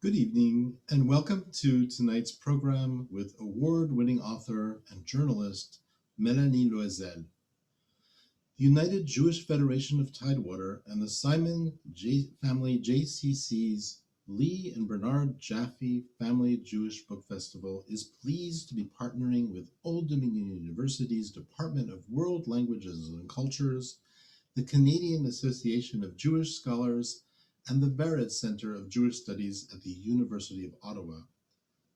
Good evening, and welcome to tonight's program with award-winning author and journalist Melanie Loisel. The United Jewish Federation of Tidewater and the Simon Family JCC's Lee and Bernard Jaffe Family Jewish Book Festival is pleased to be partnering with Old Dominion University's Department of World Languages and Cultures, the Canadian Association of Jewish Scholars, and the Barrett Center of Jewish Studies at the University of Ottawa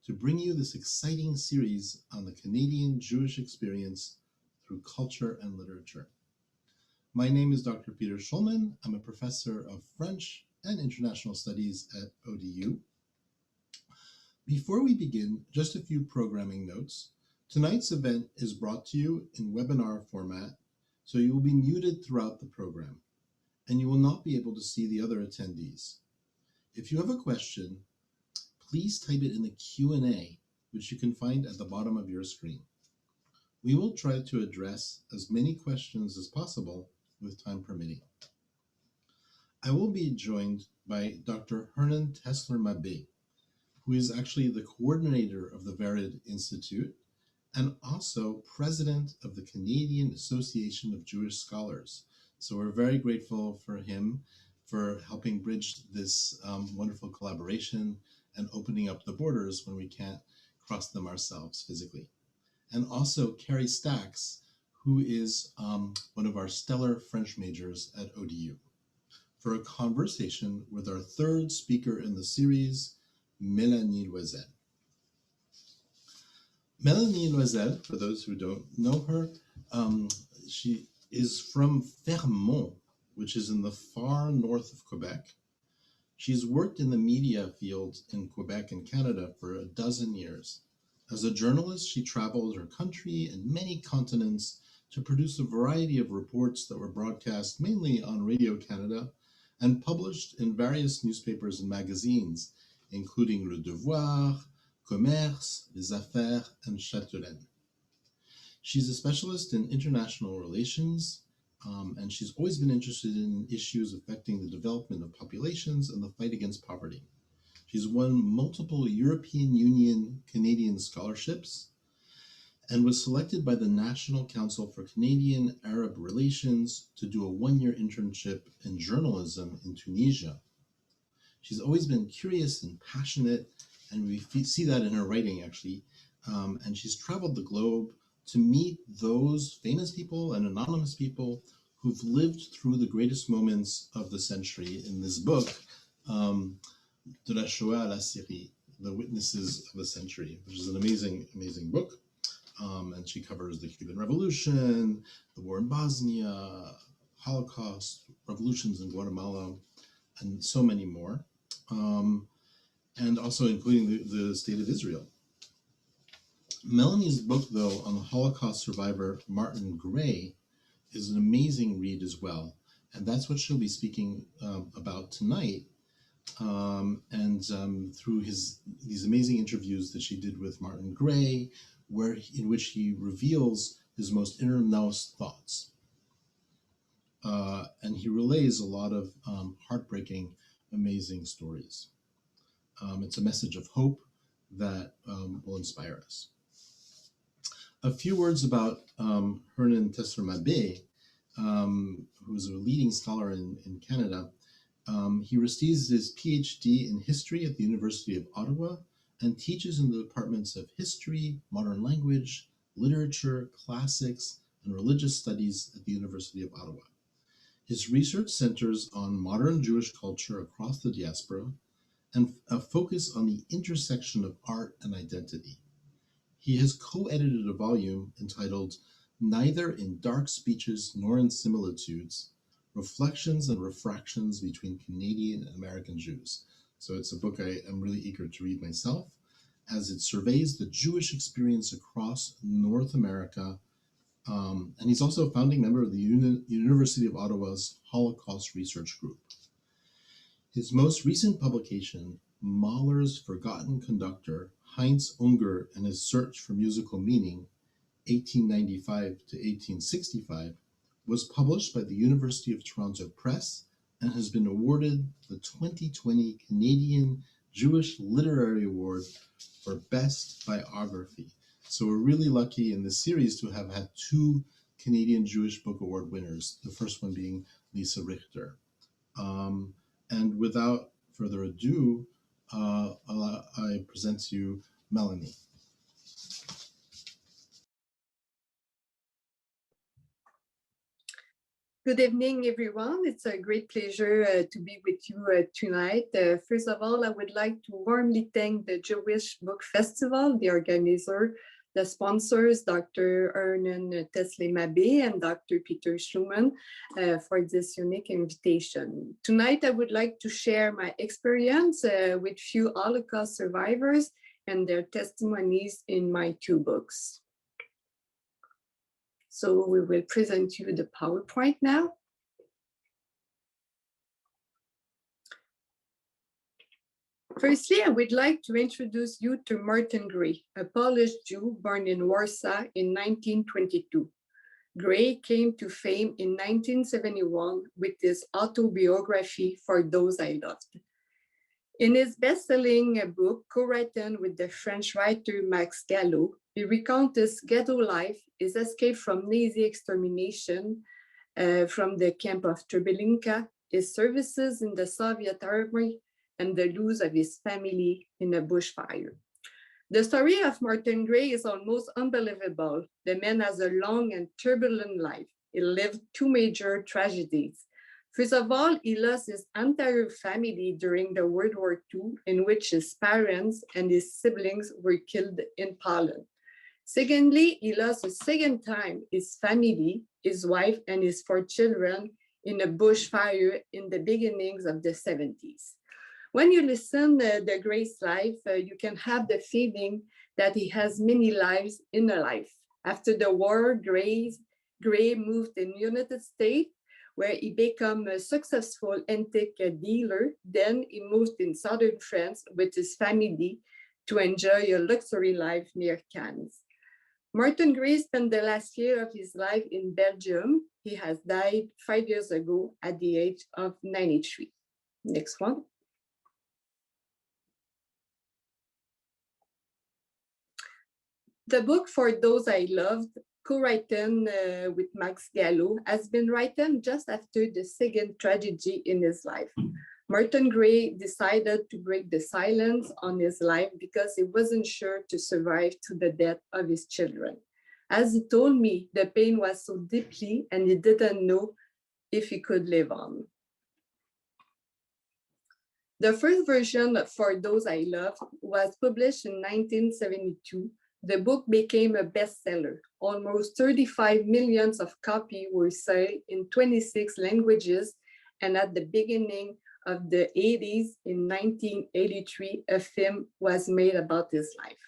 to bring you this exciting series on the Canadian Jewish experience through culture and literature. My name is Dr. Peter Schulman. I'm a professor of French and International Studies at ODU. Before we begin, just a few programming notes. Tonight's event is brought to you in webinar format, so you will be muted throughout the program, and you will not be able to see the other attendees. If you have a question, please type it in the Q&A, which you can find at the bottom of your screen. We will try to address as many questions as possible with time permitting. I will be joined by Dr. Hernan Tesler-Mabé, who is actually the coordinator of the Vered Institute and also president of the Canadian Association of Jewish Scholars. So we're very grateful for him for helping bridge this wonderful collaboration and opening up the borders when we can't cross them ourselves physically. And also Carrie Stacks, who is one of our stellar French majors at ODU, for a conversation with our third speaker in the series, Melanie Loisel. Melanie Loisel, for those who don't know her, she is from Fermont, which is in the far north of Quebec. She's worked in the media field in Quebec and Canada for a dozen years. As a journalist, she traveled her country and many continents to produce a variety of reports that were broadcast mainly on Radio Canada and published in various newspapers and magazines, including Le Devoir, Commerce, Les Affaires, and Chatelaine. She's a specialist in international relations, and she's always been interested in issues affecting the development of populations and the fight against poverty. She's won multiple European Union Canadian scholarships and was selected by the National Council for Canadian Arab Relations to do a one-year internship in journalism in Tunisia. She's always been curious and passionate, and we see that in her writing, actually. And she's traveled the globe to meet those famous people and anonymous people who've lived through the greatest moments of the century in this book, De la Shoah à la Syrie, The Witnesses of the Century, which is an amazing, amazing book. And she covers the Cuban Revolution, the war in Bosnia, Holocaust, revolutions in Guatemala, and so many more. And also including the state of Israel. Melanie's book, though, on the Holocaust survivor Martin Gray is an amazing read as well. And that's what she'll be speaking about tonight. Through these amazing interviews that she did with Martin Gray, in which he reveals his most innermost thoughts. And he relays a lot of heartbreaking, amazing stories. It's a message of hope that will inspire us. A few words about Hernan Tesler-Mabé, who's a leading scholar in Canada. He receives his PhD in history at the University of Ottawa and teaches in the departments of history, modern language, literature, classics, and religious studies at the University of Ottawa. His research centers on modern Jewish culture across the diaspora and a focus on the intersection of art and identity. He has co-edited a volume entitled Neither in Dark Speeches Nor in Similitudes, Reflections and Refractions Between Canadian and American Jews. So it's a book I am really eager to read myself, as it surveys the Jewish experience across North America. And he's also a founding member of the University of Ottawa's Holocaust Research Group. His most recent publication, Mahler's Forgotten Conductor, Heinz Unger and His Search for Musical Meaning, 1895 to 1865, was published by the University of Toronto Press and has been awarded the 2020 Canadian Jewish Literary Award for Best Biography. So we're really lucky in this series to have had two Canadian Jewish Book Award winners, the first one being Lisa Richter. And without further ado, I present to you Melanie. Good evening, everyone. It's a great pleasure to be with you tonight. First of all, I would like to warmly thank the Jewish Book Festival, the organizer, the sponsors, Dr. Ernan Tesle-Mabé and Dr. Peter Schumann, for this unique invitation. Tonight, I would like to share my experience with few Holocaust survivors and their testimonies in my two books. So we will present you the PowerPoint now. Firstly, I would like to introduce you to Martin Gray, a Polish Jew born in Warsaw in 1922. Gray came to fame in 1971 with his autobiography, For Those I Loved. In his best-selling book, co-written with the French writer Max Gallo, he recounts his ghetto life, his escape from Nazi extermination from the camp of Treblinka, his services in the Soviet army, and the loss of his family in a bushfire. The story of Martin Gray is almost unbelievable. The man has a long and turbulent life. He lived two major tragedies. First of all, he lost his entire family during the World War II, in which his parents and his siblings were killed in Poland. Secondly, he lost a second time his family, his wife, and his 4 children in a bushfire in the beginnings of the 70s. When you listen to the Gray's life, you can have the feeling that he has many lives in a life. After the war, Gray moved in the United States, where he became a successful antique dealer. Then he moved in southern France with his family to enjoy a luxury life near Cannes. Martin Gray spent the last year of his life in Belgium. He has died 5 years ago at the age of 93. Next one. The book For Those I Loved, co-written with Max Gallo, has been written just after the second tragedy in his life. Martin Gray decided to break the silence on his life because he wasn't sure to survive to the death of his children. As he told me, the pain was so deeply and he didn't know if he could live on. The first version of For Those I Love was published in 1972. The book became a bestseller. Almost 35 million of copies were sold in 26 languages, and at the beginning of the 80s, in 1983, a film was made about his life.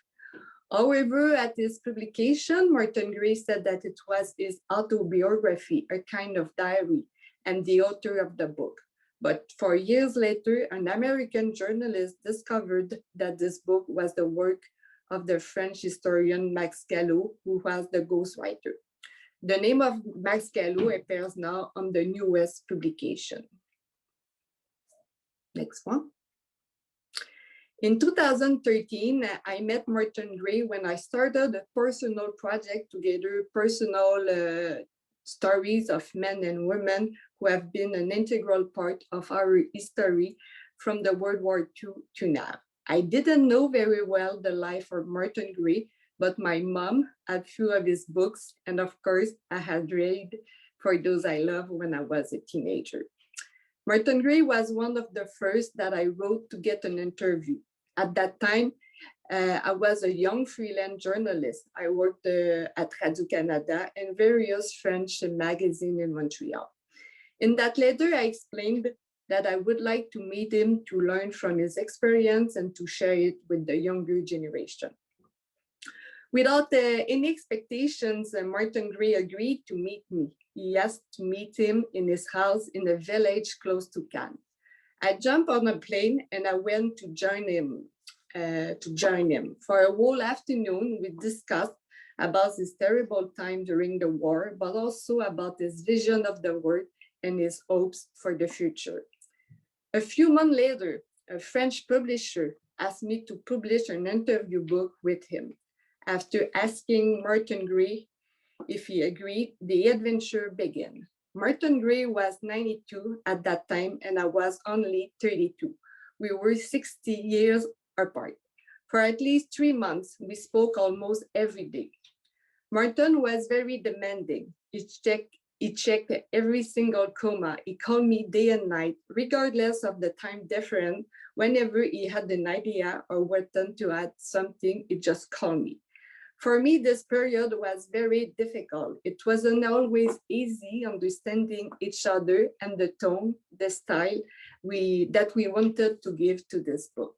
However, at his publication, Martin Gray said that it was his autobiography, a kind of diary, and the author of the book. But 4 years later, an American journalist discovered that this book was the work of the French historian Max Gallo, who was the ghostwriter. The name of Max Gallo appears now on the newest publication. Next one. In 2013, I met Martin Gray when I started a personal project to gather personal stories of men and women who have been an integral part of our history from the World War II to now. I didn't know very well the life of Martin Gray, but my mom had few of his books, and of course, I had read For Those I Love when I was a teenager. Martin Gray was one of the first that I wrote to get an interview. At that time, I was a young freelance journalist. I worked at Radio-Canada and various French magazines in Montreal. In that letter, I explained that I would like to meet him to learn from his experience and to share it with the younger generation. Without any expectations, Martin Gray agreed to meet me. He asked to meet him in his house in a village close to Cannes. I jumped on a plane and I went to join him. For a whole afternoon, we discussed about his terrible time during the war, but also about his vision of the world and his hopes for the future. A few months later, a French publisher, asked me to publish an interview book with him. After asking Martin Gray if he agreed, the adventure began. Martin Gray was 92 at that time, and I was only 32. We were 60 years apart. For at least 3 months, we spoke almost every day. Martin was very demanding. He checked every single comma. He called me day and night, regardless of the time difference. Whenever he had an idea or wanted to add something, he just called me. For me, this period was very difficult. It wasn't always easy understanding each other and the tone, the style that we wanted to give to this book.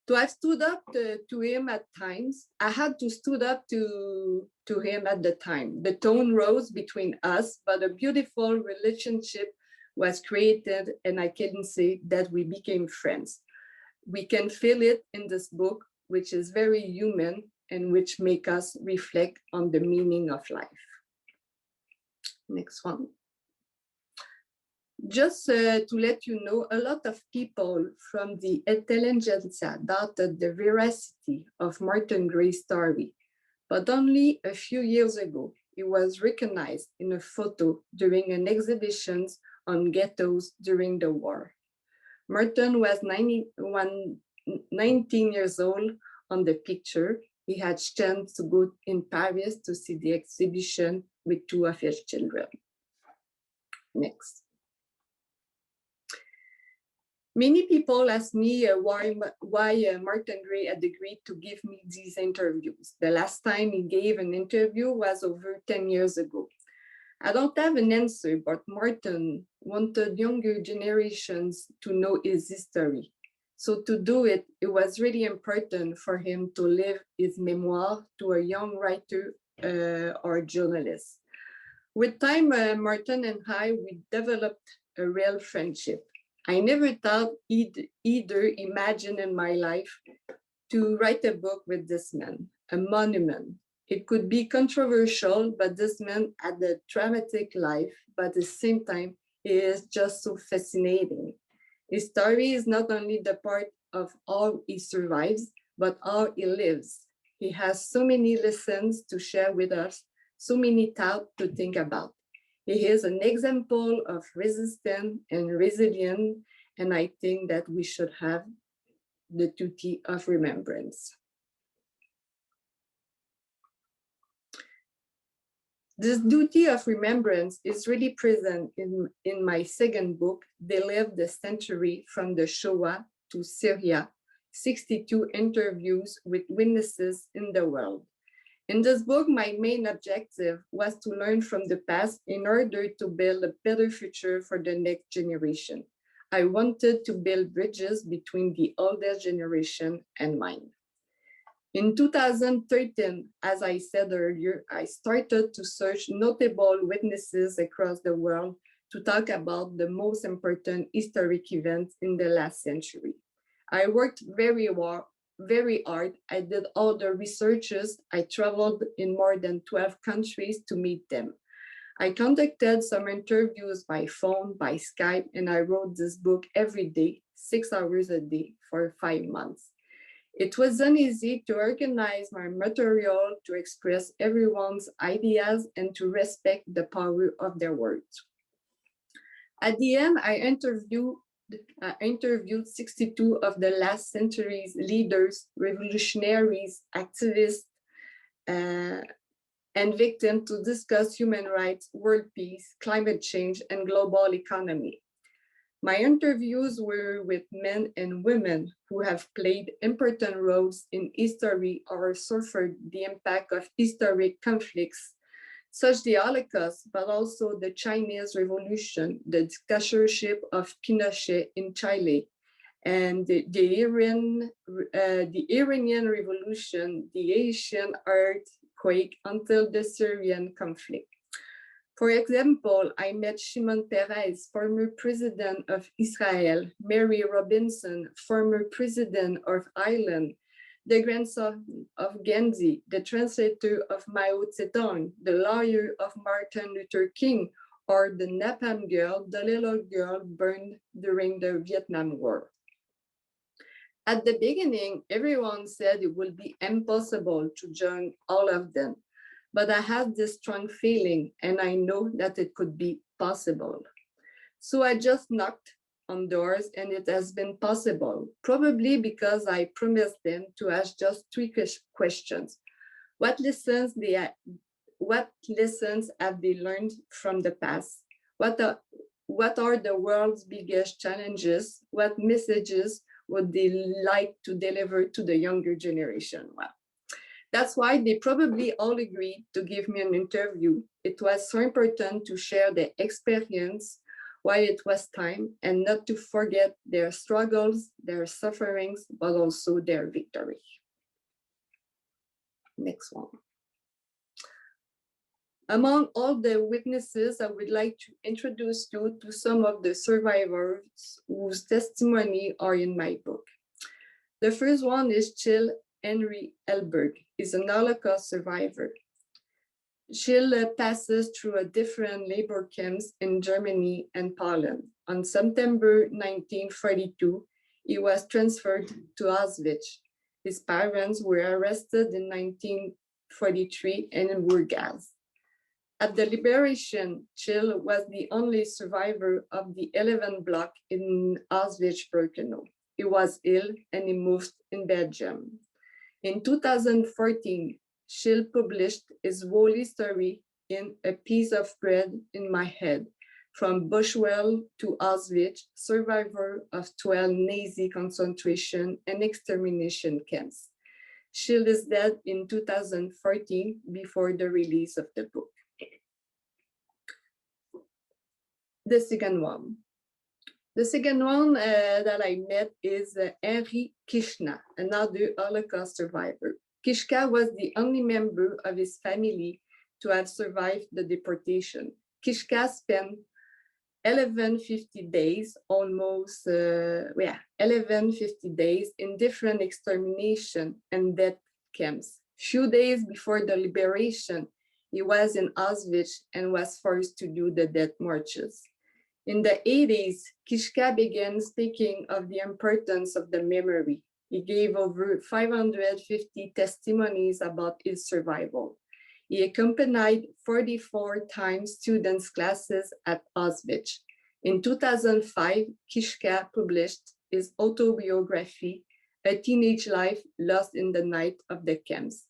To have stood up to him at times, I had to stood up to him at the time. The tone rose between us, but a beautiful relationship was created, and I can say that we became friends. We can feel it in this book, which is very human and which make us reflect on the meaning of life. Next one. Just to let you know, a lot of people from the intelligentsia doubted the veracity of Martin Gray's story, but only a few years ago, it was recognized in a photo during an exhibition on ghettos during the war. Martin was 19 years old on the picture. He had chance to go in Paris to see the exhibition with 2 of his children. Next. Many people ask me why Martin Gray had agreed to give me these interviews. The last time he gave an interview was over 10 years ago. I don't have an answer, but Martin wanted younger generations to know his history. So to do it, it was really important for him to leave his memoir to a young writer or journalist. With time, Martin and we developed a real friendship. I never thought either imagined in my life to write a book with this man, a monument. It could be controversial, but this man had a dramatic life, but at the same time, he is just so fascinating. His story is not only the part of how he survives, but how he lives. He has so many lessons to share with us, so many thoughts to think about. He is an example of resistance and resilience, and I think that we should have the duty of remembrance. This duty of remembrance is really present in my second book, They Lived the Century from the Shoah to Syria, 62 interviews with witnesses in the world. In this book, my main objective was to learn from the past in order to build a better future for the next generation. I wanted to build bridges between the oldest generation and mine. In 2013, as I said earlier, I started to search notable witnesses across the world to talk about the most important historic events in the last century. I worked very hard. I did all the researches. I traveled in more than 12 countries to meet them. I conducted some interviews by phone, by Skype, and I wrote this book every day, 6 hours a day for 5 months. It wasn't easy to organize my material, to express everyone's ideas, and to respect the power of their words. At the end, I interviewed 62 of the last century's leaders, revolutionaries, activists, and victims to discuss human rights, world peace, climate change, and global economy. My interviews were with men and women who have played important roles in history or suffered the impact of historic conflicts, such as the Holocaust, but also the Chinese Revolution, the dictatorship of Pinochet in Chile, and the Iranian Revolution, the Haitian earthquake, until the Syrian conflict. For example, I met Shimon Peres, former president of Israel, Mary Robinson, former president of Ireland, the grandson of Gandhi, the translator of Mao Zedong, the lawyer of Martin Luther King, or the Napalm Girl, the little girl burned during the Vietnam War. At the beginning, everyone said it would be impossible to join all of them, but I had this strong feeling and I know that it could be possible. So I just knocked on doors and it has been possible, probably because I promised them to ask just 3 questions. What lessons have they learned from the past? What are the world's biggest challenges? What messages would they like to deliver to the younger generation? Well, that's why they probably all agreed to give me an interview. It was so important to share their experience while it was time and not to forget their struggles, their sufferings, but also their victory. Next one. Among all the witnesses, I would like to introduce you to some of the survivors whose testimony are in my book. The first one is CHIL Henry ELBERG. He's an Holocaust survivor. CHIL passes through a different labor camps in Germany and Poland. On September 1942, he was transferred to Auschwitz. His parents were arrested in 1943 and were gassed. At the liberation, CHIL was the only survivor of the 11th block in Auschwitz-Birkenau. He was ill and he moved in Belgium. In 2014, CHIL published his whole story in A Piece of Bread in My Head, from Bushwell to Auschwitz, survivor of 12 Nazi concentration and extermination camps. CHIL is dead in 2014 before the release of the book. The second one. The second one that I met is Henry Kishna, another Holocaust survivor. Kishka was the only member of his family to have survived the deportation. Kishka spent 1150 days, almost 1150 days in different extermination and death camps. Few days before the liberation, he was in Auschwitz and was forced to do the death marches. In the 80s, Kishka began speaking of the importance of the memory. He gave over 550 testimonies about his survival. He accompanied 44 times students' classes at Auschwitz. In 2005, Kishka published his autobiography, A Teenage Life Lost in the Night of the Camps.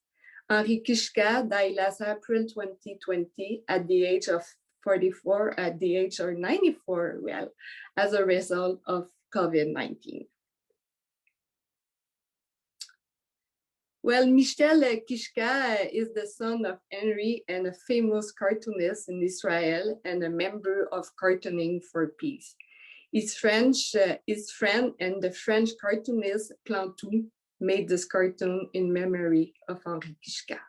Henri Kishka died last April 2020 at the age of 44, at the age of 94, well, as a result of COVID-19. Well, Michel Kishka is the son of Henry and a famous cartoonist in Israel and a member of Cartooning for Peace. His friend and the French cartoonist Plantou made this cartoon in memory of Henri Kishka.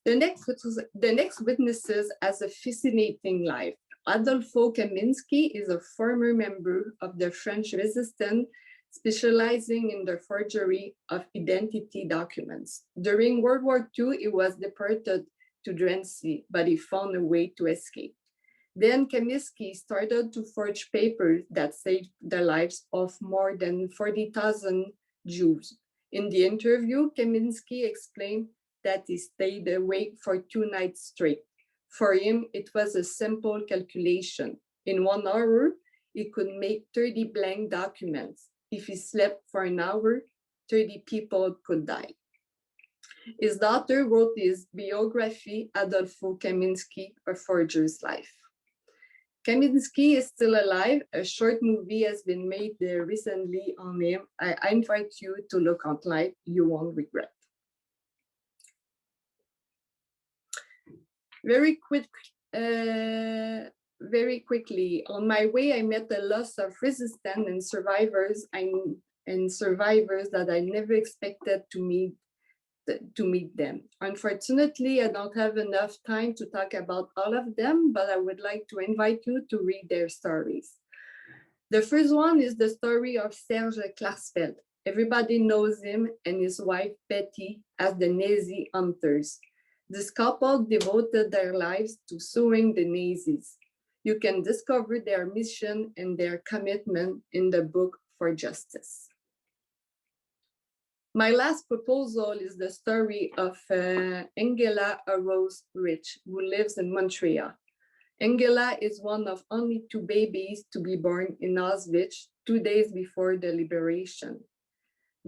The next witnesses has a fascinating life. ADOLFO KAMINSKI is a former member of the French resistance, specializing in the forgery of identity documents. During World War II, he was deported to Drancy, but he found a way to escape. Then Kaminski started to forge papers that saved the lives of more than 40,000 Jews. In the interview, Kaminski explained that he stayed awake for 2 nights straight. For him, it was a simple calculation. In 1 hour, he could make 30 blank documents. If he slept for an hour, 30 people could die. His daughter wrote his biography, Adolfo Kaminski, A Forger's Life. Kaminski is still alive. A short movie has been made recently on him. I invite you to look online. You won't regret. Very quickly, on my way, I met a lot of resistance and survivors that I never expected to meet them. Unfortunately, I don't have enough time to talk about all of them, but I would like to invite you to read their stories. The first one is the story of Serge KLARSFELD. Everybody knows him and his wife Betty as the Nazi hunters. This couple devoted their lives to suing the Nazis. You can discover their mission and their commitment in the book For Justice. My last proposal is the story of Angela OROSZ, who lives in Montreal. Angela is one of only 2 babies to be born in Auschwitz 2 days before the liberation.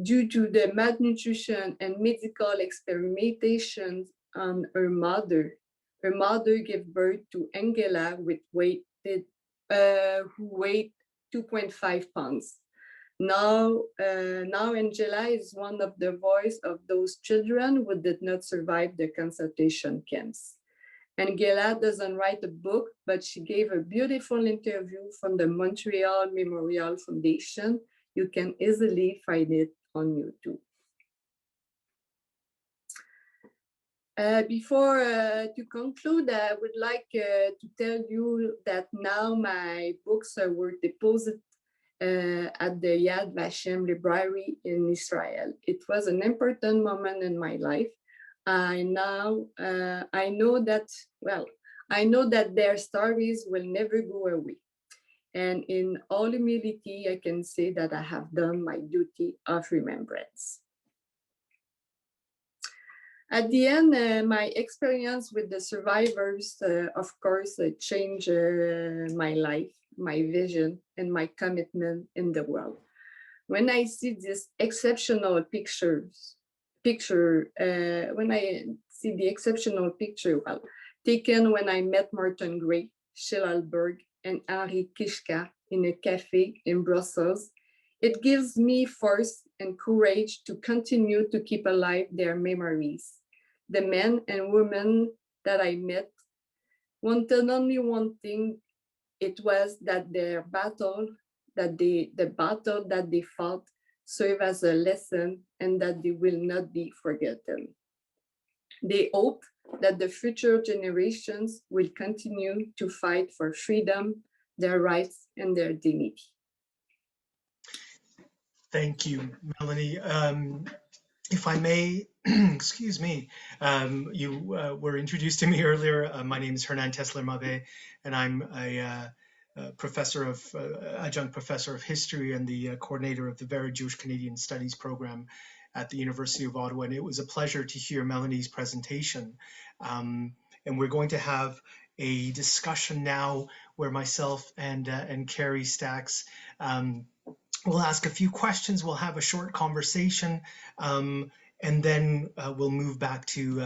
Due to the malnutrition and medical experimentations on her mother gave birth to Angela who weighed 2.5 pounds. Now Angela is one of the voice of those children who did not survive the concentration camps. Angela doesn't write a book, but she gave a beautiful interview from the Montreal Memorial Foundation. You can easily find it on YouTube. Before to conclude, I would like to tell you that now my books were deposited at the Yad Vashem Library in Israel. It was an important moment in my life. I know that their stories will never go away. And in all humility, I can say that I have done my duty of remembrance. At the end, my experience with the survivors, of course, changed my life, my vision, and my commitment in the world. When I see this exceptional picture, taken when I met Martin Gray, CHIL ELBERG, and Henri Kishka in a cafe in Brussels, it gives me force and courage to continue to keep alive their memories. The men and women that I met wanted only one thing. It was that the battle that they fought serve as a lesson and that they will not be forgotten. They hope that the future generations will continue to fight for freedom, their rights, and their dignity. Thank you, Melanie. If I may, excuse me, you were introduced to me earlier. My name is Hernan Tesler-Mabe, and I'm a adjunct professor of history and the coordinator of the Very Jewish Canadian Studies program at the University of Ottawa. And it was a pleasure to hear Melanie's presentation. And we're going to have a discussion now where myself and Carrie Stacks we'll ask a few questions. We'll have a short conversation. And then we'll move back to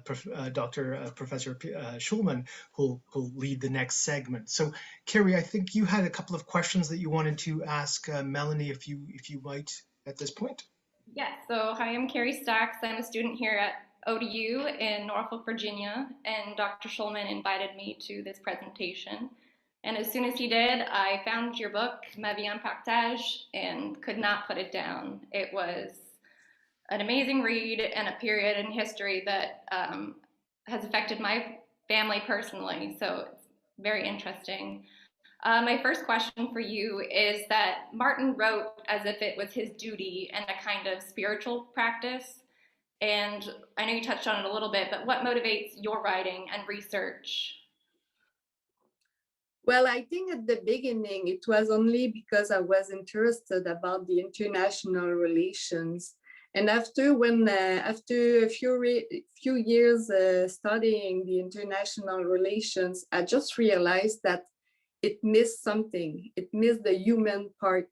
Professor Schulman, who'll lead the next segment. So, Carrie, I think you had a couple of questions that you wanted to ask Melanie, if you might, at this point. Yes. So, hi, I'm Carrie Stacks. I'm a student here at ODU in Norfolk, Virginia, and Dr. Schulman invited me to this presentation. And as soon as he did, I found your book, Ma vie en partage, and could not put it down. It was an amazing read and a period in history that has affected my family personally, so it's very interesting. My first question for you is that Martin wrote as if it was his duty and a kind of spiritual practice, and I know you touched on it a little bit, but what motivates your writing and research? Well, I think at the beginning, it was only because I was interested about the international relations. And after a few years studying the international relations, I just realized that it missed something. It missed the human part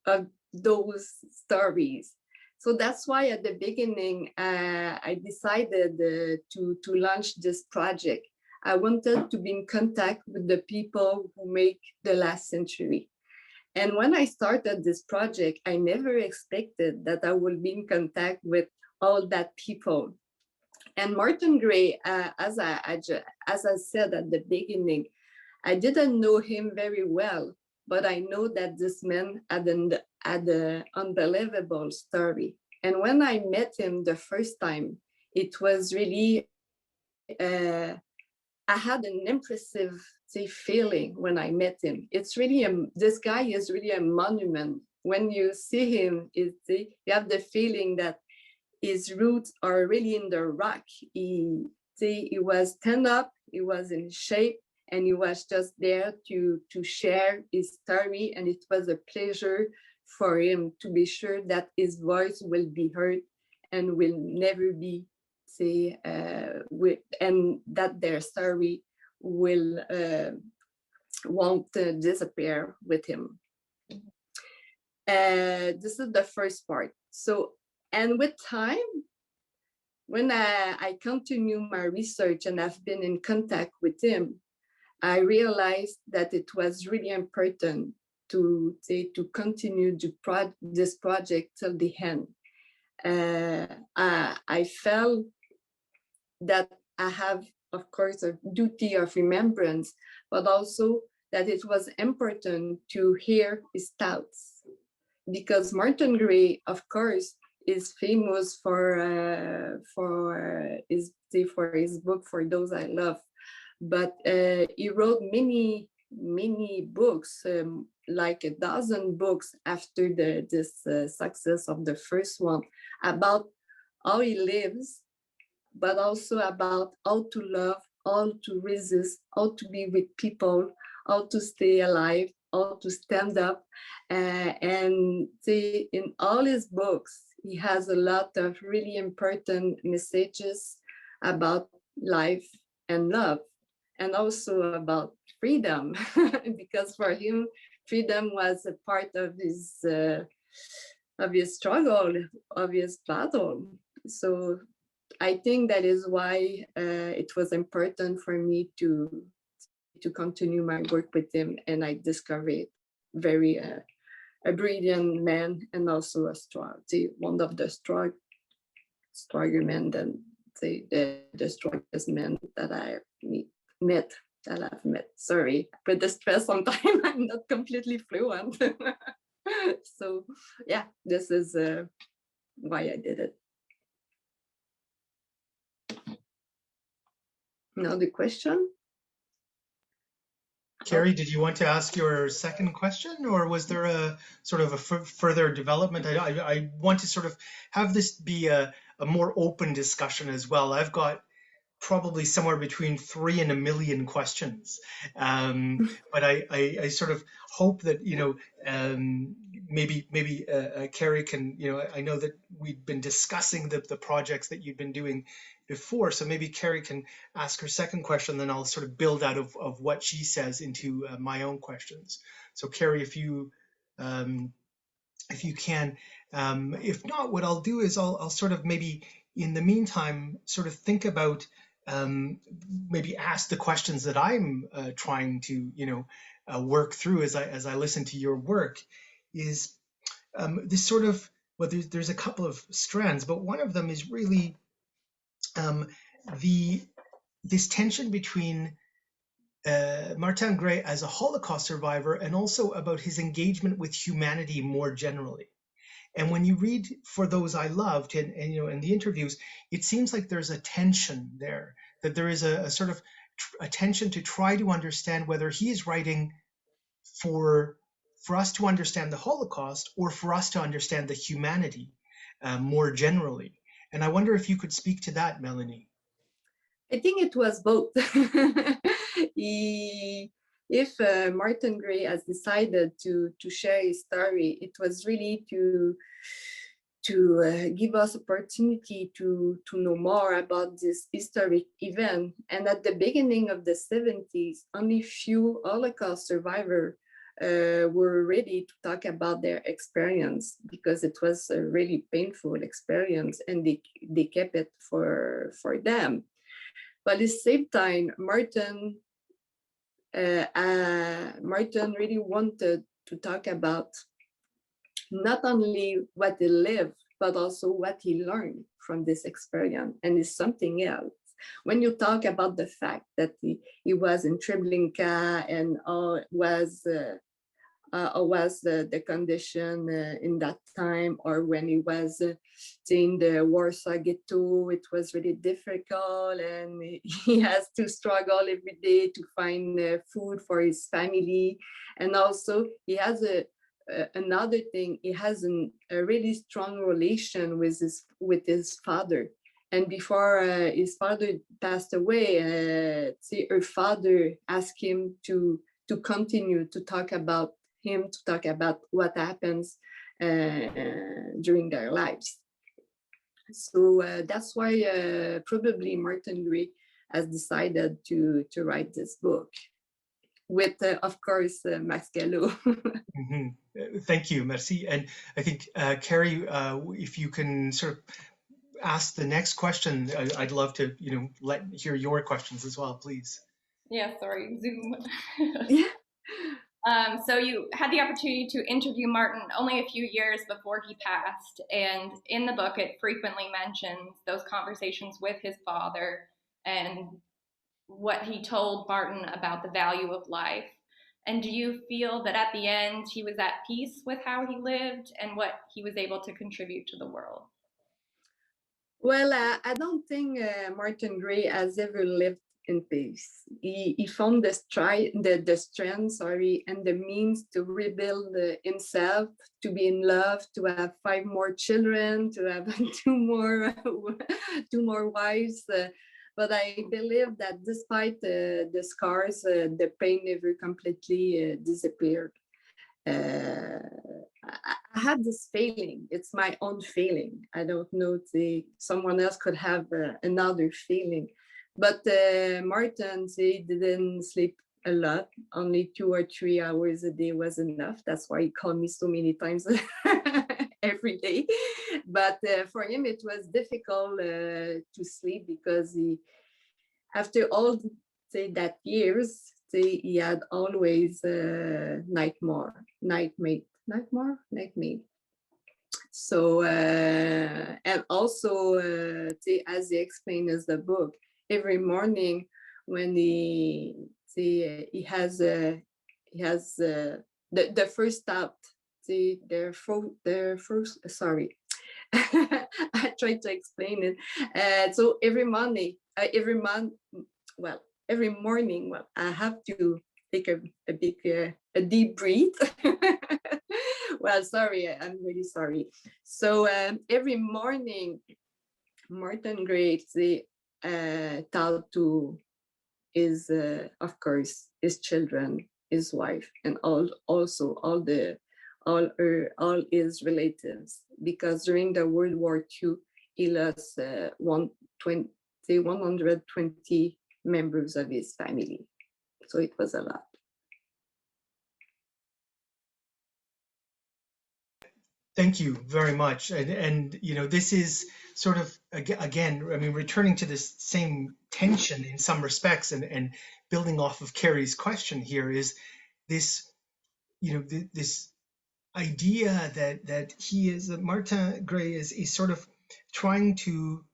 of those stories. So that's why at the beginning, I decided to launch this project. I wanted to be in contact with the people who make the last century. And when I started this project, I never expected that I would be in contact with all that people. And Martin Gray, as I said at the beginning, I didn't know him very well, but I know that this man had an unbelievable story. And when I met him the first time, it was really, I had an impressive feeling when I met him. It's really, this guy is really a monument. When you see him, you have the feeling that his roots are really in the rock. He was stand up, he was in shape, and he was just there to share his story. And it was a pleasure for him to be sure that his voice will be heard and will never be and that their story will won't disappear with him. This is the first part. So, and with time, when I continue my research and I've been in contact with him, I realized that it was really important to continue this project till the end. I felt that I have, of course, a duty of remembrance, but also that it was important to hear his thoughts, because Martin Gray, of course, is famous for his book For Those I Love, but he wrote many books, like a dozen books after this success of the first one, about how he lives, but also about how to love, how to resist, how to be with people, how to stay alive, how to stand up. And in all his books, he has a lot of really important messages about life and love, and also about freedom, because for him, freedom was a part of his struggle, of his battle. So I think that is why it was important for me to continue my work with him, and I discovered very a brilliant man, and also a one of the stronger men than the strongest men that I've met. Sorry, but the stress sometimes I'm not completely fluent. So yeah, this is why I did it. Now the question. Carrie, did you want to ask your second question, or was there a sort of a further development? I want to sort of have this be a more open discussion as well. I've got probably somewhere between 3 and 1 million questions, but I sort of hope that maybe Carrie can, I know that we've been discussing the projects that you've been doing before, so maybe Carrie can ask her second question, then I'll sort of build out of what she says into my own questions. So Carrie, if you can, if not, what I'll do is I'll sort of maybe in the meantime sort of think about maybe ask the questions that I'm trying to work through as I listen to your work. Is this sort of, well, there's a couple of strands, but one of them is really this tension between Martin Gray as a Holocaust survivor and also about his engagement with humanity more generally. And when you read For Those I Loved, and in the interviews, it seems like there's a tension there, that there is a sort of a tension to try to understand whether he is writing for us to understand the Holocaust or for us to understand the humanity more generally. And I wonder if you could speak to that, Melanie. I think it was both. If Martin Gray has decided to share his story, it was really to give us opportunity to know more about this historic event. And at the beginning of the 70s, only few Holocaust survivors were ready to talk about their experience, because it was a really painful experience, and they kept it for them. But at the same time, Martin really wanted to talk about not only what he lived, but also what he learned from this experience, and it's something else. When you talk about the fact that he was in Treblinka and was the condition in that time, or when he was in the Warsaw ghetto, it was really difficult, and he has to struggle every day to find food for his family. And also he has another thing, he has a really strong relation with his father. And before his father passed away, her father asked him to continue to talk about him, to talk about what happens during their lives. So that's why probably Martin Gray has decided to write this book with, of course, Max Gallo. Thank you, merci. And I think, Carrie, if you can sort of ask the next question, I'd love to, hear your questions as well, please. Yeah, sorry, Zoom. Yeah. So you had the opportunity to interview Martin only a few years before he passed, and in the book it frequently mentions those conversations with his father and what he told Martin about the value of life. And do you feel that at the end he was at peace with how he lived and what he was able to contribute to the world? Well, I don't think Martin Gray has ever lived in peace. He found the strength, and the means to rebuild himself, to be in love, to have 5 more children, to have 2 more wives. But I believe that despite the scars, the pain never completely disappeared. I had this feeling. It's my own feeling. I don't know if someone else could have another feeling. But Martin, he didn't sleep a lot. Only 2 or 3 hours a day was enough. That's why he called me so many times every day. But for him, it was difficult to sleep because after all that years, he had always nightmare. So and also as he explained in the book, every morning when he has the first thought, their first sorry. I tried to explain it. So every morning, I have to take a deep breath. Well, sorry, I'm really sorry. So every morning, Martin Gray taught to his, of course, his children, his wife, and all his relatives, because during the World War II, he lost 120 members of his family. So it was a lot. Thank you very much. And this is sort of, again, I mean, returning to this same tension in some respects, and building off of Carrie's question here, is this, this idea that Martin Gray is sort of trying to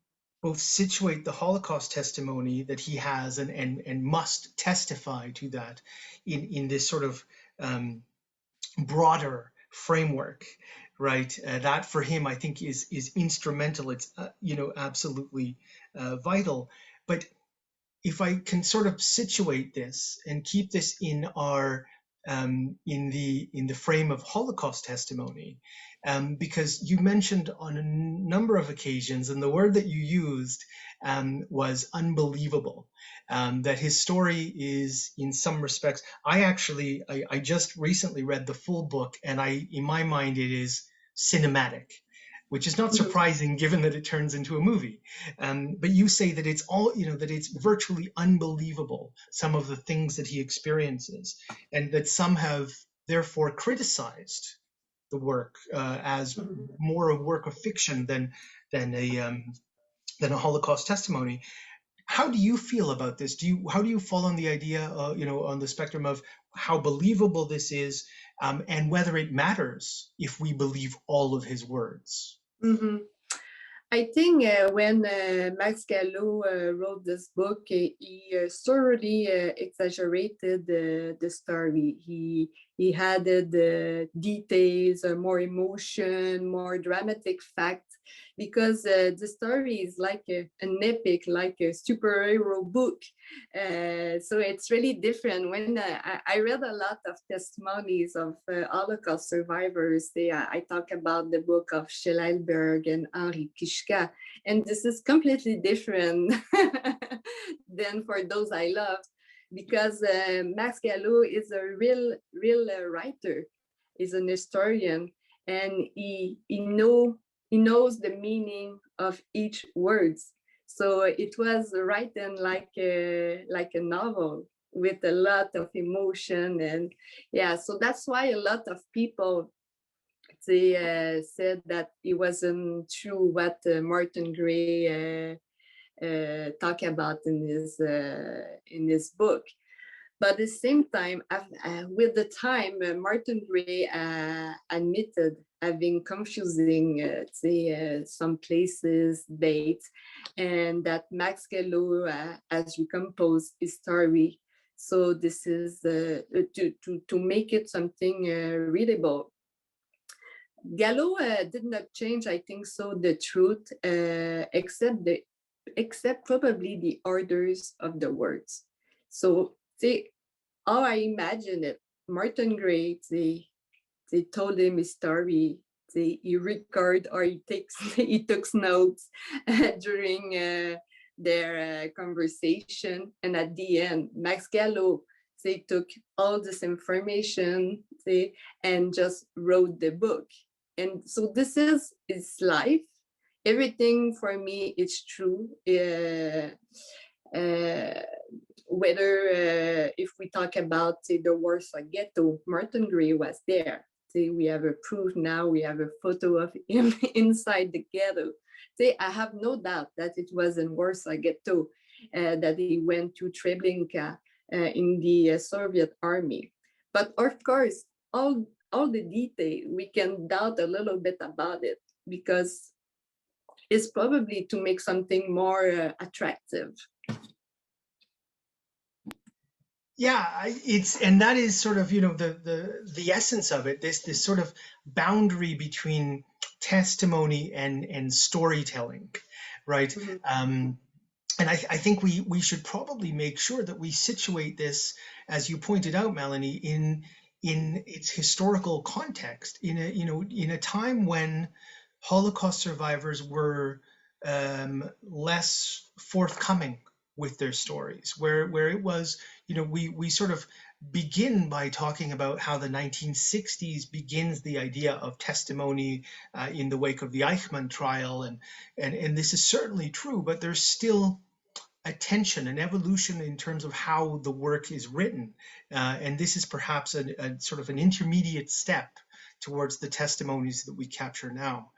both situate the Holocaust testimony that he has and must testify to that in this sort of broader framework, right? That for him, I think, is instrumental. It's absolutely vital. But if I can sort of situate this and keep this in our in the frame of Holocaust testimony, because you mentioned on a number of occasions, and the word that you used was unbelievable. That his story is, in some respects, I just recently read the full book, and in my mind, it is cinematic, which is not surprising given that it turns into a movie. But you say that it's all, that it's virtually unbelievable, some of the things that he experiences, and that some have therefore criticized the work as more a work of fiction than a Holocaust testimony. How do you feel about this? How do you fall on the idea, on the spectrum of how believable this is, and whether it matters if we believe all of his words? Mm-hmm. I think when Max Gallo wrote this book, he thoroughly exaggerated the story. He added details, more emotion, more dramatic fact. because the story is like an epic, like a superhero book. So it's really different. When I read a lot of testimonies of Holocaust survivors, I talk about the book of CHIL and Henri Kishka, and this is completely different than for those I love, because Max Gallo is a real writer, is an historian, and he knows the meaning of each words. So it was written like a novel with a lot of emotion, and yeah, so that's why a lot of people, they said that it wasn't true what Martin Gray talk about in his book. But at the same time, with the time, Martin Gray admitted having confusing some places, dates, and that Max Gallo has recomposed his story. So this is to make it something readable. Gallo did not change, I think so, the truth, except probably the orders of the words. So how I imagine it, Martin Gray, they told him his story. He record or he took notes during their conversation, and at the end, Max Gallo, they took all this information and just wrote the book. And so this is his life. Everything for me is true. Whether if we talk about the Warsaw Ghetto, Martin Gray was there. We have a proof now, we have a photo of him inside the ghetto. I have no doubt that it was in Warsaw Ghetto that he went to Treblinka in the Soviet army. But of course, all the detail, we can doubt a little bit about it, because it's probably to make something more attractive. Yeah, and that is sort of, you know, the essence of it, this sort of boundary between testimony and storytelling, right? Mm-hmm. And I think we should probably make sure that we situate this, as you pointed out, Melanie, in its historical context, in a time when Holocaust survivors were less forthcoming with their stories, where it was, you know, we sort of begin by talking about how the 1960s begins the idea of testimony in the wake of the Eichmann trial, and this is certainly true, but there's still a tension, an evolution in terms of how the work is written, and this is perhaps a sort of an intermediate step towards the testimonies that we capture now.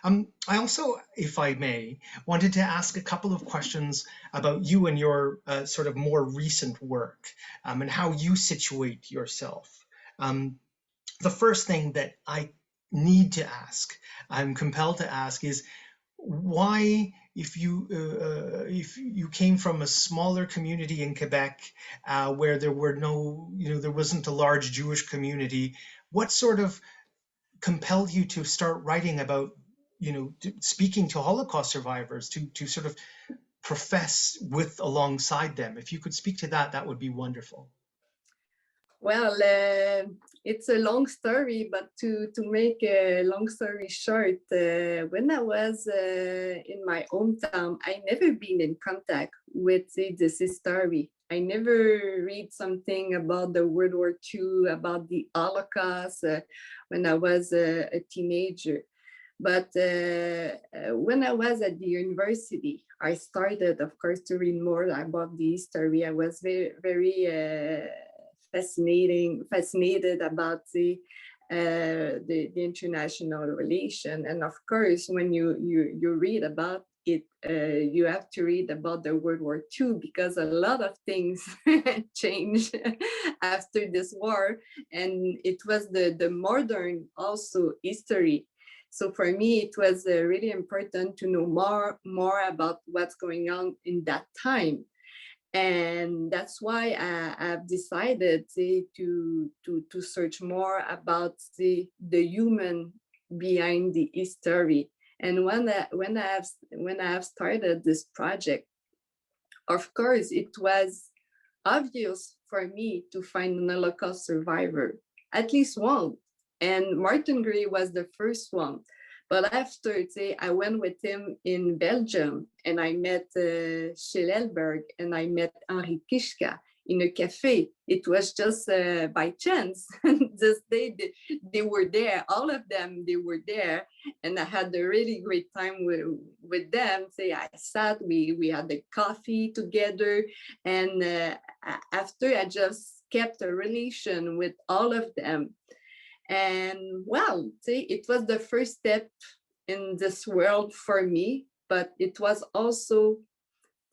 I also, if I may, wanted to ask a couple of questions about you and your sort of more recent work, and how you situate yourself. The first thing that I need to ask, I'm compelled to ask, is why, if you came from a smaller community in Quebec where there were no, you know, there wasn't a large Jewish community, what sort of compelled you to start writing about, you know, speaking to Holocaust survivors, to sort of profess with alongside them? If you could speak to that, that would be wonderful. Well, it's a long story, but to make a long story short, when I was in my hometown, I never been in contact with this story. I never read something about the World War II, about the Holocaust when I was a teenager. But when I was at the university, I started, of course, to read more about the history. I was very fascinated about the international relation. And of course, when you read about it, you have to read about the World War II, because a lot of things changed after this war. And it was the modern also history. So for me, it was really important to know more about what's going on in that time. And that's why I've decided to search more about the human behind the history. And when I have started this project, of course, it was obvious for me to find an Holocaust survivor, at least one. And Martin Gray was the first one. But after, say, I went with him in Belgium, and I met CHIL ELBERG, and I met Henri Kishka in a cafe. It was just by chance. Just they were there, all of them, they were there. And I had a really great time with them. Say, I sat, we had the coffee together. And after, I just kept a relation with all of them. And well, see, it was the first step in this world for me, but it was also,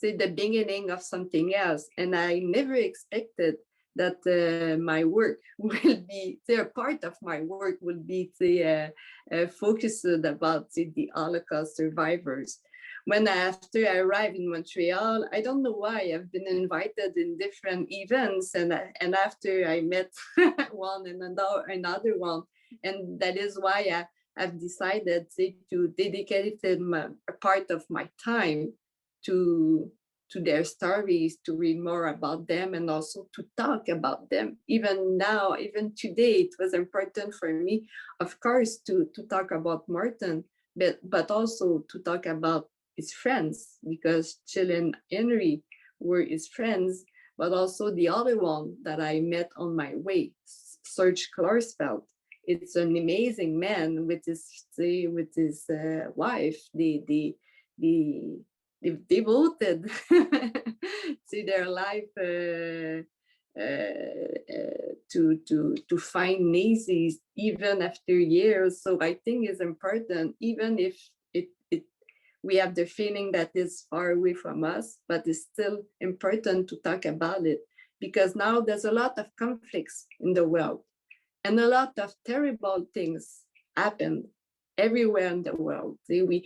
see, the beginning of something else. And I never expected that my work will be, see, a part of my work will be, see, focused about, see, the Holocaust survivors. When after I arrived in Montreal, I don't know why I've been invited in different events, and after I met one and another one, and that is why I've decided, say, to dedicate a part of my time to their stories, to read more about them, and also to talk about them. Even now, even today, it was important for me, of course, to talk about Martin, but also to talk about his friends, because CHIL and Henry were his friends, but also the other one that I met on my way, SERGE KLARSFELD. It's an amazing man with his wife. They devoted to their life to find Nazis even after years. So I think it's important, even if we have the feeling that it's far away from us, but it's still important to talk about it, because now there's a lot of conflicts in the world, and a lot of terrible things happen everywhere in the world. We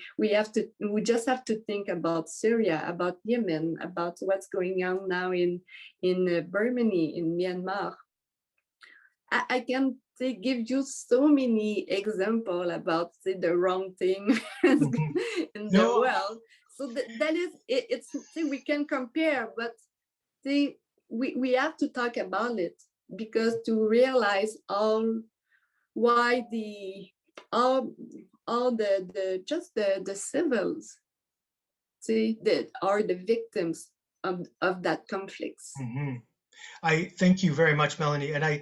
just have to think about Syria, about Yemen, about what's going on now in Burma, in Myanmar. I can give you so many examples about the wrong thing in the world. So that is it's we can compare, but we have to talk about it, because to realize why all the civils that are the victims of that conflicts. Mm-hmm. I thank you very much, Melanie. And I'd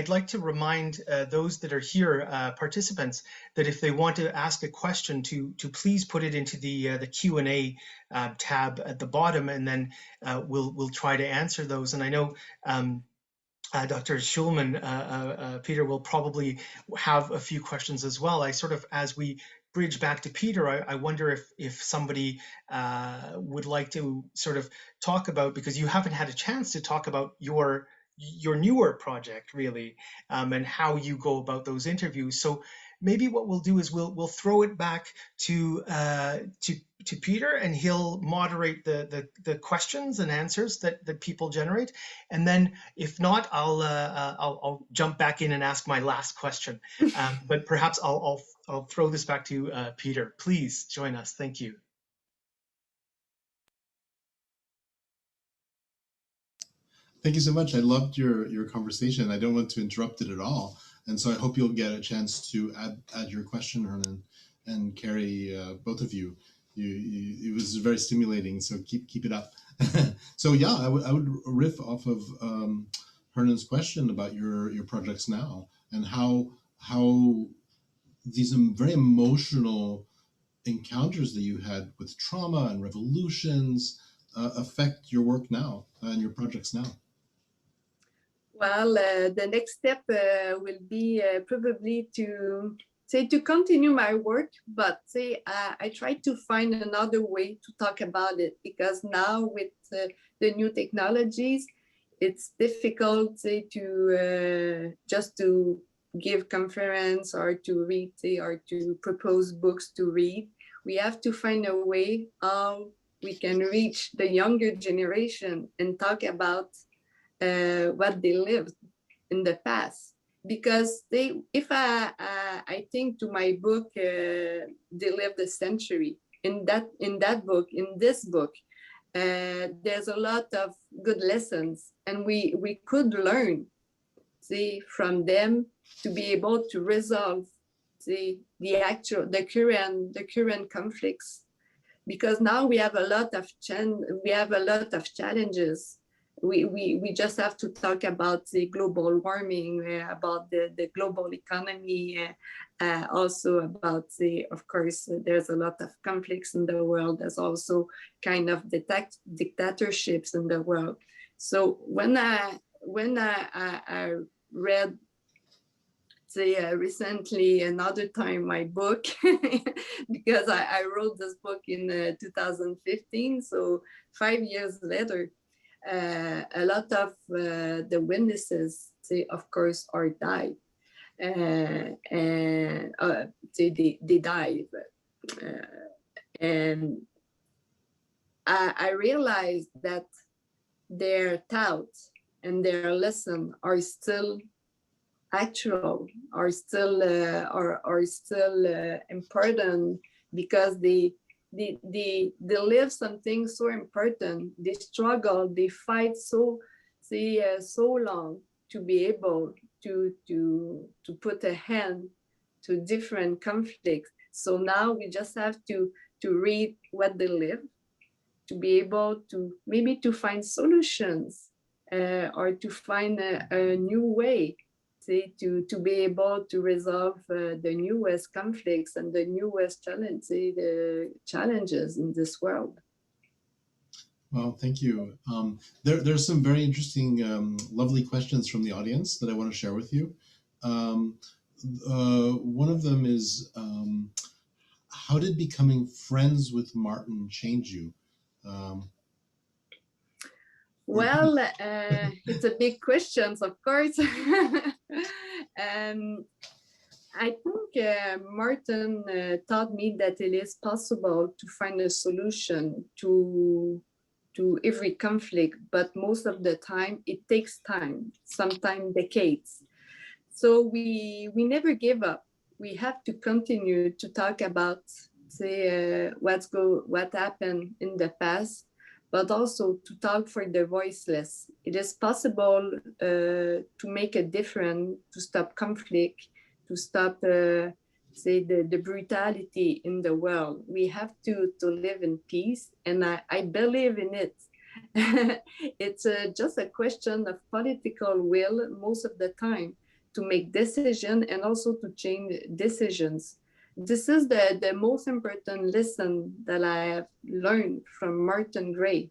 like to remind those that are here, participants, that if they want to ask a question, to please put it into the Q&A tab at the bottom, and then we'll try to answer those. And I know Dr. Schulman, Peter will probably have a few questions as well. As we bridge back to Peter, I wonder if somebody would like to sort of talk about, because you haven't had a chance to talk about your newer project really, and how you go about those interviews. So maybe what we'll do is we'll throw it back to Peter, and he'll moderate the questions and answers that people generate, and then if not, I'll jump back in and ask my last question. But perhaps I'll throw this back to Peter. Please join us. Thank you. Thank you so much. I loved your conversation. I don't want to interrupt it at all, and so I hope you'll get a chance to add your question, Hernan and Carrie, both of you. It was very stimulating, so keep it up. So yeah, I would riff off of Hernan's question about your projects now, and how these very emotional encounters that you had with trauma and revolutions affect your work now and your projects now. Well, the next step will be probably to continue my work, but I try to find another way to talk about it, because now with the new technologies, it's difficult to just to give conference or to read or to propose books to read. We have to find a way how we can reach the younger generation and talk about what they lived in the past. because if I think to my book, They Lived a Century, in this book, there's a lot of good lessons, and we could learn, see, from them, to be able to resolve the current conflicts, because now we have a lot of challenges. We just have to talk about the global warming, about the global economy, also about of course, there's a lot of conflicts in the world. There's also kind of dictatorships in the world. So when I read recently another time my book, because I wrote this book in 2015, so 5 years later, a lot of the witnesses, of course, are died, and they died, and I realized that their thoughts and their lesson are still actual, are still important, because they live something so important. They struggle, they fight so long to be able to put a hand to different conflicts. So now we just have to read what they live, to be able to maybe to find solutions, or to find a new way, to be able to resolve the newest conflicts and the newest challenges in this world. Well, thank you. There's some very interesting, lovely questions from the audience that I want to share with you. One of them is, how did becoming friends with Martin change you? Well, it's a big question, of course. I think Martin taught me that it is possible to find a solution to every conflict, but most of the time it takes time, sometimes decades. So we never give up. We have to continue to talk about, what happened in the past, but also to talk for the voiceless. It is possible to make a difference, to stop conflict, to stop the brutality in the world. We have to live in peace, and I believe in it. It's just a question of political will most of the time, to make decisions and also to change decisions. This is the most important lesson that I have learned from Martin Gray.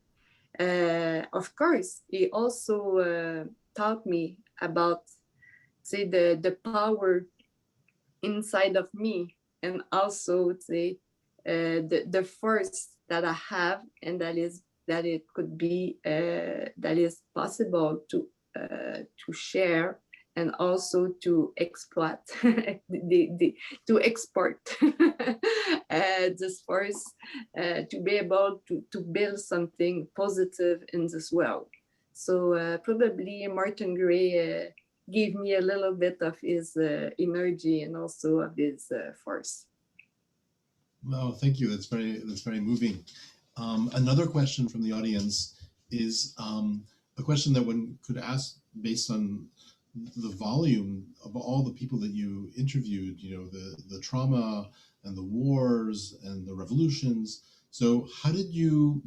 Of course, he also taught me about, the power inside of me, and also the force that I have, and that it could be that is possible to share, and also to exploit, to export this force, to be able to build something positive in this world. So probably Martin Gray gave me a little bit of his energy, and also of his force. Well, thank you. That's very moving. Another question from the audience is a question that one could ask based on the volume of all the people that you interviewed, the trauma and the wars and the revolutions. So how did you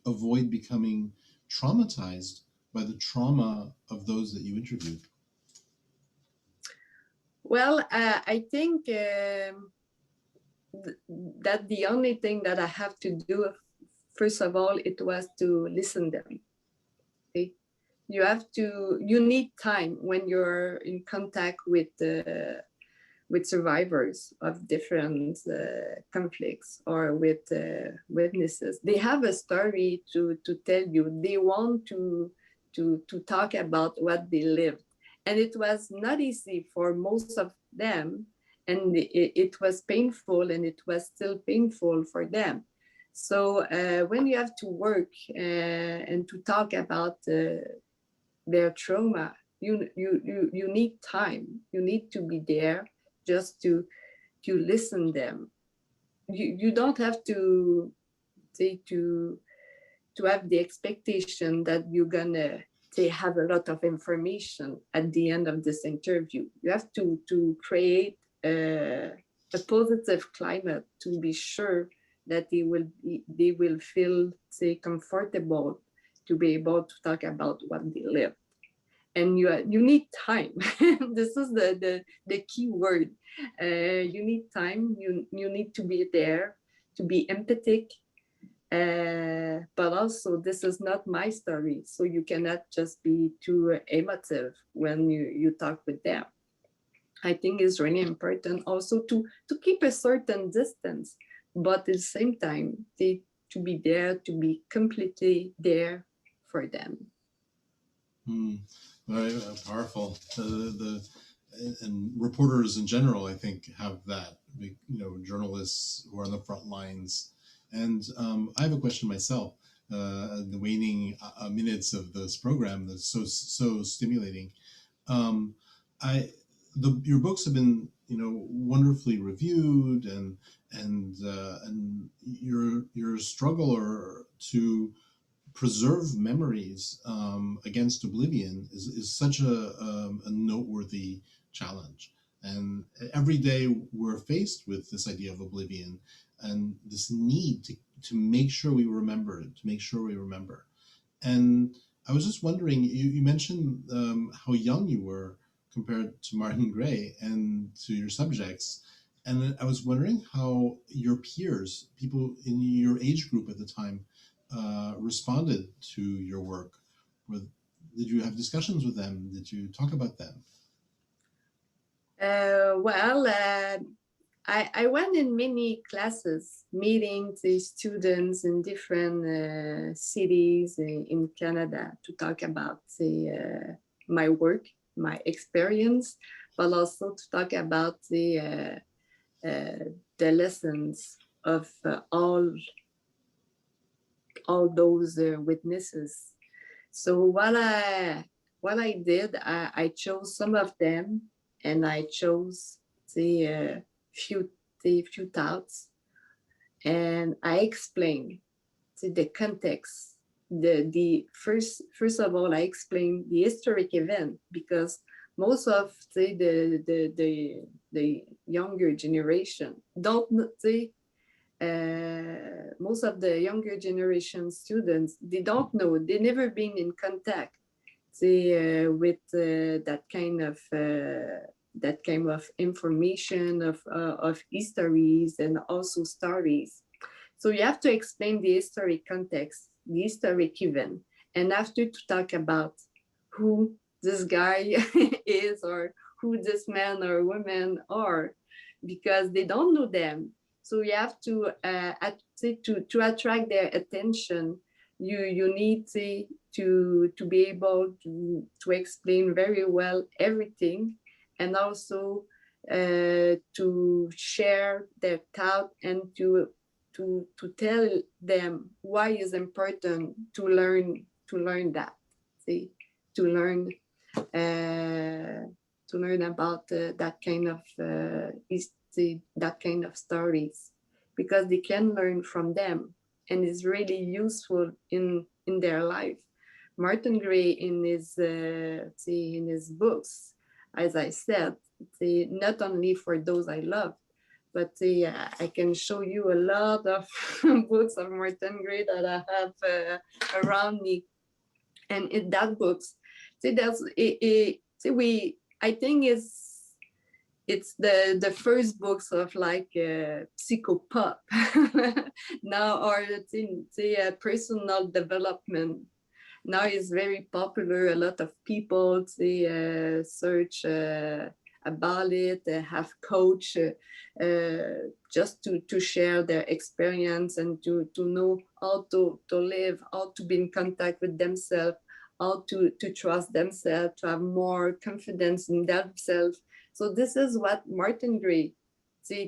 avoid becoming traumatized by the trauma of those that you interviewed? Well, I think that the only thing that I have to do, first of all, it was to listen to them. Okay? You need time when you're in contact with survivors of different conflicts, or with witnesses. They have a story to tell you. They want to talk about what they lived. And it was not easy for most of them, and it was painful, and it was still painful for them. So when you have to work and to talk about their trauma, you need time. You need to be there just to listen them. You don't have to say to have the expectation that you're gonna have a lot of information at the end of this interview. You have to create a positive climate to be sure that they will feel comfortable to be able to talk about what they live. And you need time. This is the key word. You need time. You need to be there, to be empathic. But also, this is not my story, so you cannot just be too emotive when you talk with them. I think it's really important also to keep a certain distance, but at the same time, to be there, to be completely there for them. Very powerful. And reporters in general, I think, have that. Journalists who are on the front lines. And I have a question myself. The waning minutes of this program that's so stimulating. Your books have been wonderfully reviewed, and your struggle to preserve memories against oblivion is such a noteworthy challenge. And every day we're faced with this idea of oblivion and this need to make sure we remember it, to make sure we remember. And I was just wondering, you mentioned how young you were compared to Martin Gray and to your subjects. And I was wondering how your peers, people in your age group at the time, responded to your work. Did you have discussions with them? Did you talk about them? I went in many classes, meeting the students in different cities in Canada to talk about my work, my experience, but also to talk about the lessons of all those witnesses. So what I did, I chose some of them, and I chose the few thoughts, and I explained the context. The first of all, I explained the historic event, because most of the younger generation don't most of the younger generation students, they don't know, they never been in contact with that kind of information of histories and also stories. So you have to explain the historic context, the historic event, and after to talk about who this guy is, or who this man or woman are, because they don't know them. So you have to attract their attention. You need to be able to explain very well everything, and also to share their thought, and to tell them why it's important to learn that. To learn about that kind of that kind of stories, because they can learn from them, and it's really useful in their life. Martin Gray, in his books, as I said, not only for those I love, but I can show you a lot of books of Martin Gray that I have around me, and in that books, I think it's the first books of like psychopop now, or personal development. Now is very popular. A lot of people search about it, have coach just to share their experience, and to know how to live, how to be in contact with themselves, how to trust themselves, to have more confidence in themselves. So this is what Martin Gray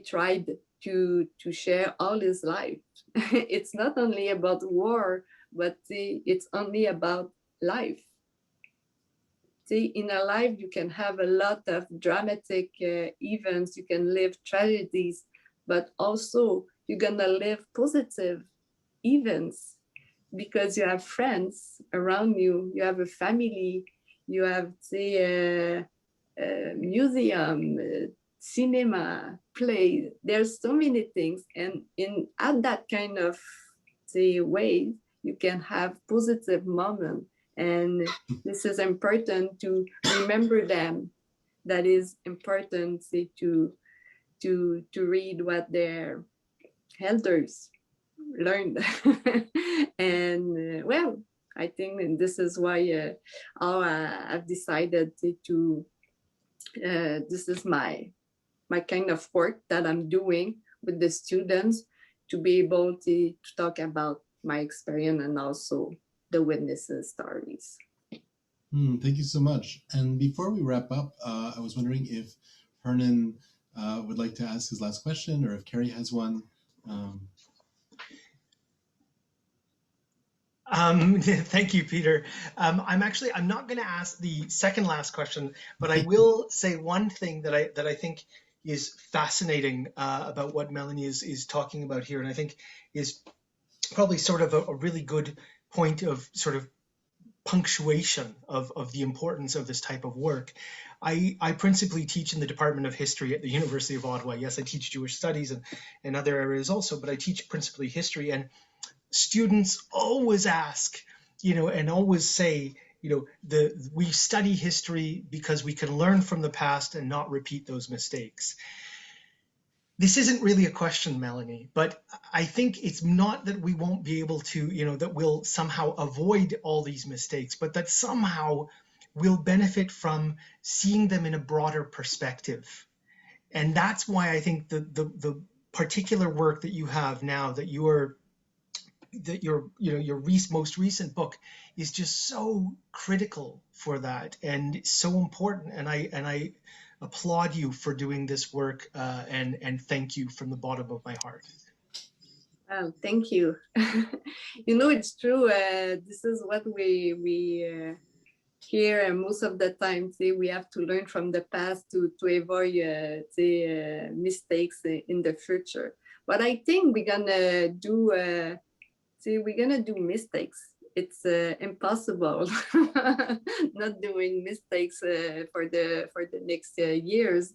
tried to share all his life. It's not only about war, but it's only about life. See, in a life, you can have a lot of dramatic events, you can live tragedies, but also you're gonna live positive events because you have friends around you, you have a family, you have, say, a museum, cinema, play. There's so many things, and at that kind of, say, way, you can have positive moments. And this is important to remember them. That is important, say, to read what their elders learned. And well, I think this is why I've decided to this is my kind of work that I'm doing with the students, to be able to talk about my experience and also the witnesses' stories. Thank you so much. And before we wrap up, I was wondering if Hernan would like to ask his last question, or if Carrie has one. Thank you, Peter. I'm not going to ask the second last question, but I will say one thing that I think is fascinating about what Melanie is talking about here, and I think is probably sort of a really good point of sort of punctuation of the importance of this type of work. I principally teach in the Department of History at the University of Ottawa. Yes, I teach Jewish studies and other areas also, but I teach principally history. And students always ask, and always say, we study history because we can learn from the past and not repeat those mistakes. This isn't really a question, Melanie, but I think it's not that we won't be able to, that we'll somehow avoid all these mistakes, but that somehow we'll benefit from seeing them in a broader perspective. And that's why I think the particular work that you have now, that your most recent book is just so critical for that and so important. And I applaud you for doing this work and thank you from the bottom of my heart. Well, thank you. It's true. This is what we hear most of the time. Say we have to learn from the past to avoid mistakes in the future. But I think we're gonna do mistakes. It's impossible not doing mistakes for the next years.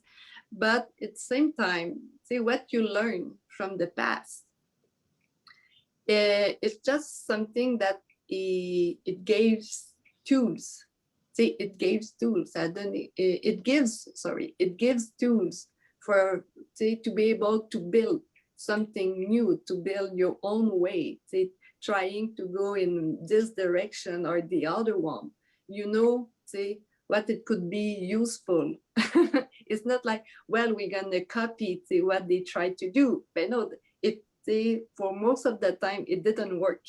But at the same time, see what you learn from the past. It's just something that it gives tools. See, it gives tools. It gives tools for, say, to be able to build something new, to build your own way. See, trying to go in this direction or the other one. See what it could be useful. It's not like, well, we're gonna copy, see, what they try to do. But no, for most of the time it didn't work.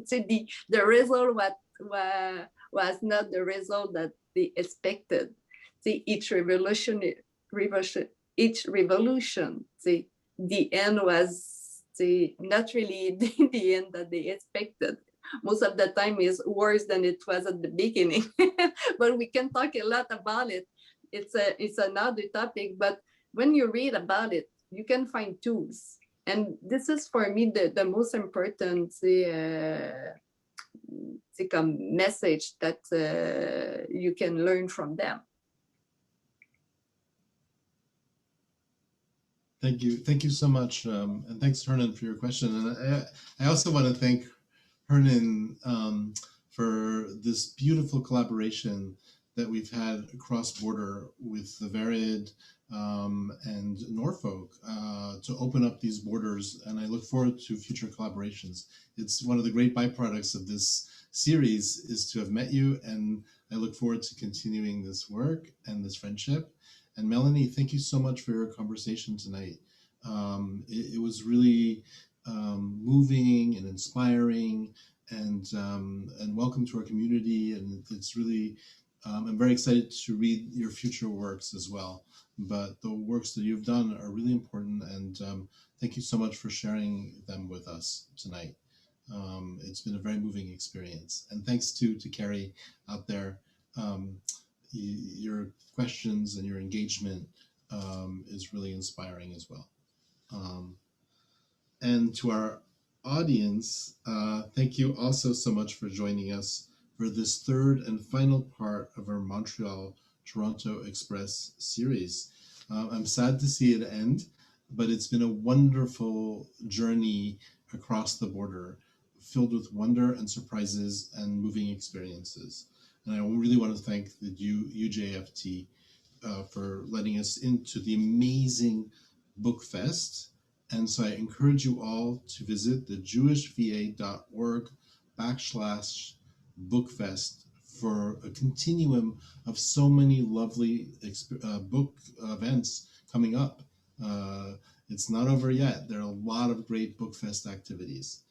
See, the result was not the result that they expected. See, each revolution, see, the end was, see, not really the end that they expected. Most of the time is worse than it was at the beginning. But we can talk a lot about it. It's another topic, but when you read about it, you can find tools. And this is for me the most important message that you can learn from them. Thank you so much, and thanks, Hernan, for your question. And I also want to thank Hernan for this beautiful collaboration that we've had cross-border with the Vered and Norfolk to open up these borders, and I look forward to future collaborations. It's one of the great byproducts of this series is to have met you, and I look forward to continuing this work and this friendship. And Melanie, thank you so much for your conversation tonight. It was really moving and inspiring, and welcome to our community. And it's really, I'm very excited to read your future works as well. But the works that you've done are really important, and thank you so much for sharing them with us tonight. It's been a very moving experience. And thanks to Carrie out there your questions and your engagement is really inspiring as well. And to our audience, thank you also so much for joining us for this third and final part of our Montreal-Toronto Express series. I'm sad to see it end, but it's been a wonderful journey across the border, filled with wonder and surprises and moving experiences. And I really want to thank the UJFT for letting us into the amazing Book Fest. And so I encourage you all to visit the jewishva.org/bookfest for a continuum of so many lovely book events coming up. It's not over yet. There are a lot of great Book Fest activities.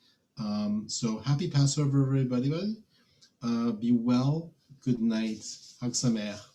So happy Passover, everybody. Be well. Good night. Hag Sameach.